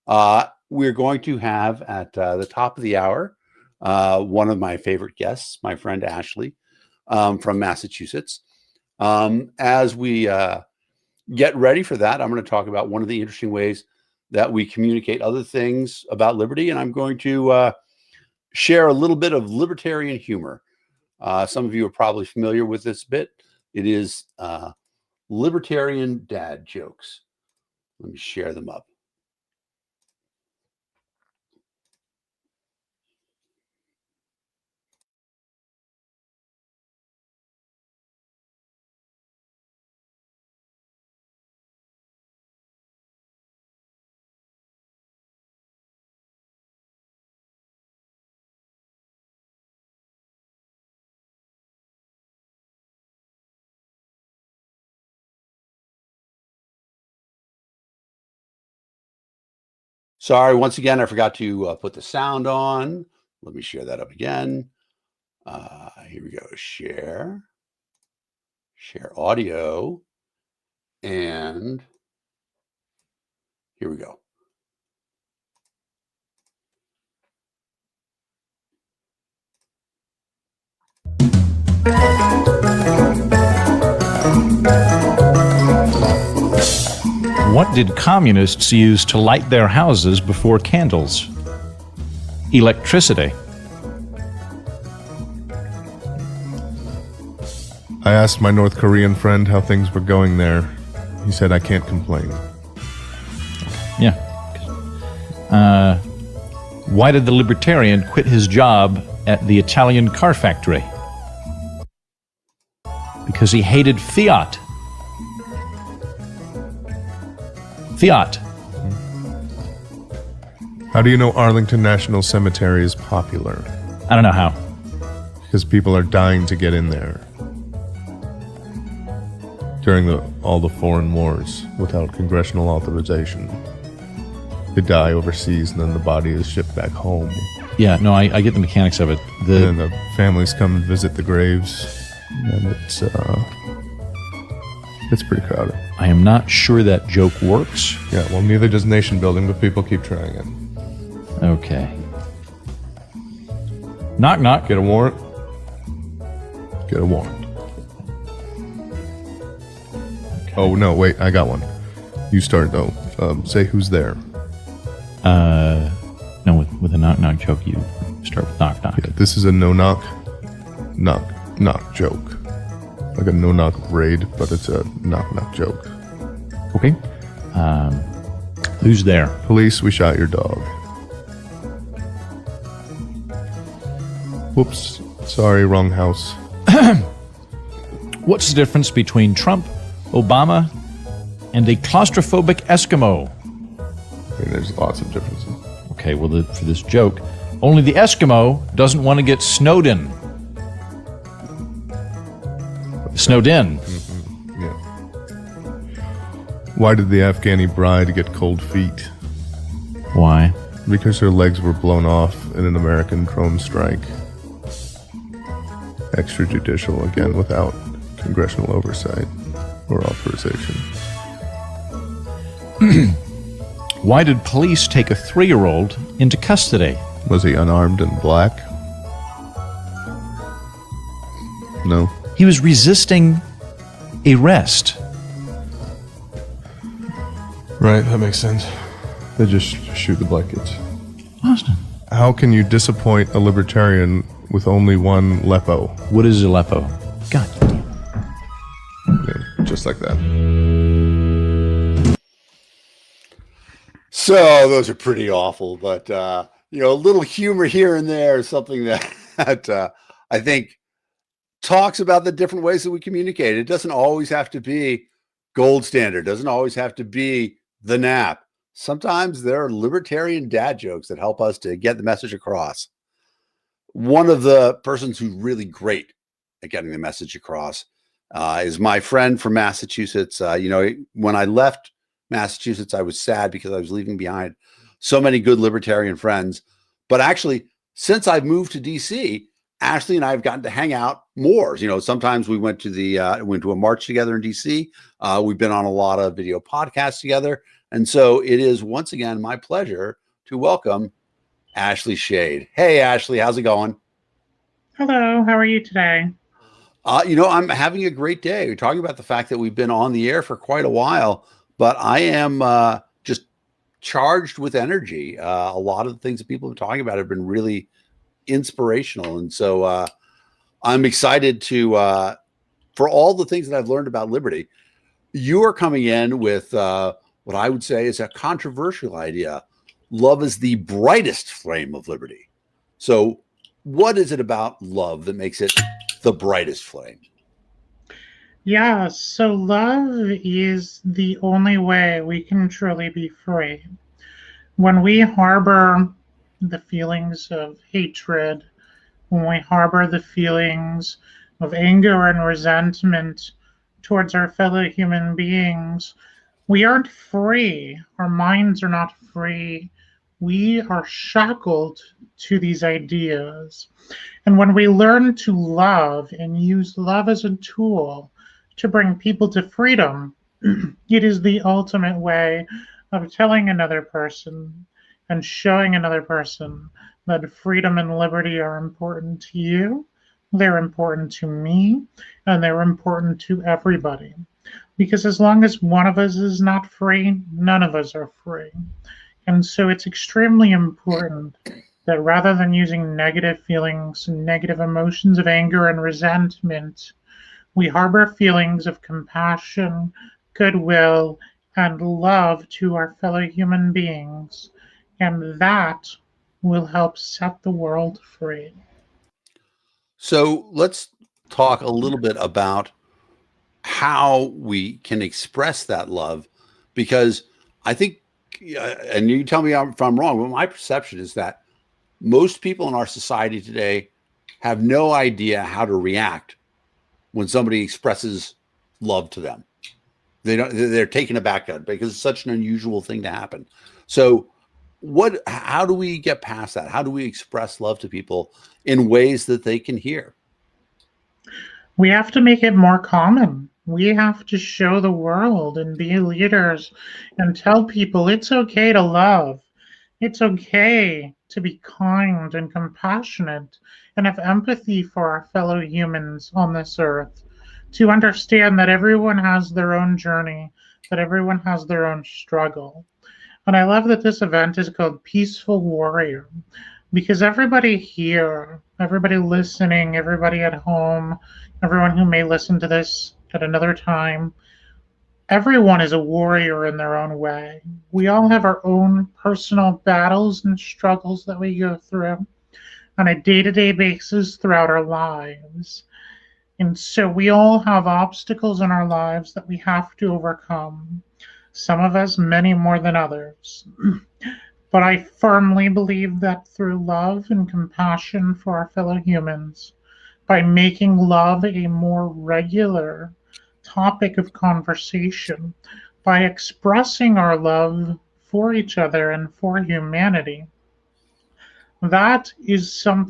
We're going to have at the top of the hour one of my favorite guests, my friend Ashley from Massachusetts. As we get ready for that, I'm going to talk about one of the interesting ways that we communicate other things about liberty, and I'm going to share a little bit of libertarian humor. Some of you are probably familiar with this bit. It is libertarian dad jokes. Let me share them up. Sorry, once again, I forgot to put the sound on. Let me share that up again. Here we go. Share audio. And here we go. What did communists use to light their houses before candles? Electricity. I asked my North Korean friend how things were going there. He said I can't complain. Yeah. Why did the libertarian quit his job at the Italian car factory? Because he hated fiat. Fiat. How do you know Arlington National Cemetery is popular? I don't know how. Because people are dying to get in there. During all the foreign wars, without congressional authorization. They die overseas and then the body is shipped back home. Yeah, no, I get the mechanics of it. And the families come and visit the graves, and it's pretty crowded. I am not sure that joke works. Yeah, well, neither does nation building, but people keep trying it. Okay. Knock, knock. Get a warrant? Get a warrant. Okay. Oh, no, wait, I got one. You start, though. Say who's there. No, with a knock, knock joke, you start with knock, knock. Yeah, this is a no-knock, knock joke. Like a no-knock raid, but it's a knock-knock joke. Okay. Who's there? Police, we shot your dog. Whoops. Sorry, wrong house. What's the difference between Trump, Obama, and a claustrophobic Eskimo? I mean, there's lots of differences. Okay, well, for this joke, only the Eskimo doesn't want to get snowed in. Snowed in. Mm-hmm. Yeah. Why did the Afghani bride get cold feet? Why? Because her legs were blown off in an American drone strike. Extrajudicial, again, without congressional oversight or authorization. Why did police take a 3-year-old into custody? Was he unarmed and black? No. He was resisting arrest. Right, that makes sense. They just shoot the black kids. Austin. How can you disappoint a libertarian with only one lepo? What is Aleppo? God. Yeah, just like that. So those are pretty awful, but a little humor here and there is something that I think talks about the different ways that we communicate. It doesn't always have to be gold standard. It doesn't always have to be the nap. Sometimes there are libertarian dad jokes that help us to get the message across. One of the persons who's really great at getting the message across is my friend from Massachusetts. When I left Massachusetts, I was sad because I was leaving behind so many good libertarian friends. But actually, since I've moved to DC, Ashley and I have gotten to hang out more. Sometimes we went to a march together in DC. We've been on a lot of video podcasts together. And so it is once again my pleasure to welcome Ashley Shade. Hey, Ashley, how's it going? Hello, how are you today? I'm having a great day. We're talking about the fact that we've been on the air for quite a while, but I am just charged with energy. A lot of the things that people have been talking about have been really inspirational. And so I'm excited for all the things that I've learned about liberty. You are coming in with what I would say is a controversial idea. Love is the brightest flame of liberty. So what is it about love that makes it the brightest flame? Yeah, so love is the only way we can truly be free. When we harbor the feelings of hatred, when we harbor the feelings of anger and resentment towards our fellow human beings, we aren't free. Our minds are not free. We are shackled to these ideas. And when we learn to love and use love as a tool to bring people to freedom, it is the ultimate way of telling another person and showing another person that freedom and liberty are important to you, they're important to me, and they're important to everybody. Because as long as one of us is not free, none of us are free. And so it's extremely important that rather than using negative feelings and negative emotions of anger and resentment, we harbor feelings of compassion, goodwill, and love to our fellow human beings. And that will help set the world free. So let's talk a little bit about how we can express that love, because I think, and you tell me if I'm wrong, but my perception is that most people in our society today have no idea how to react when somebody expresses love to them. They're taken aback at it because it's such an unusual thing to happen. So how do we get past that? How do we express love to people in ways that they can hear? We have to make it more common. We have to show the world and be leaders and tell people it's okay to love. It's okay to be kind and compassionate and have empathy for our fellow humans on this earth, to understand that everyone has their own journey, that everyone has their own struggle. And I love that this event is called Peaceful Warrior, because everybody here, everybody listening, everybody at home, everyone who may listen to this at another time, everyone is a warrior in their own way. We all have our own personal battles and struggles that we go through on a day-to-day basis throughout our lives. And so we all have obstacles in our lives that we have to overcome. Some of us, many more than others. But I firmly believe that through love and compassion for our fellow humans, by making love a more regular topic of conversation, by expressing our love for each other and for humanity, that is something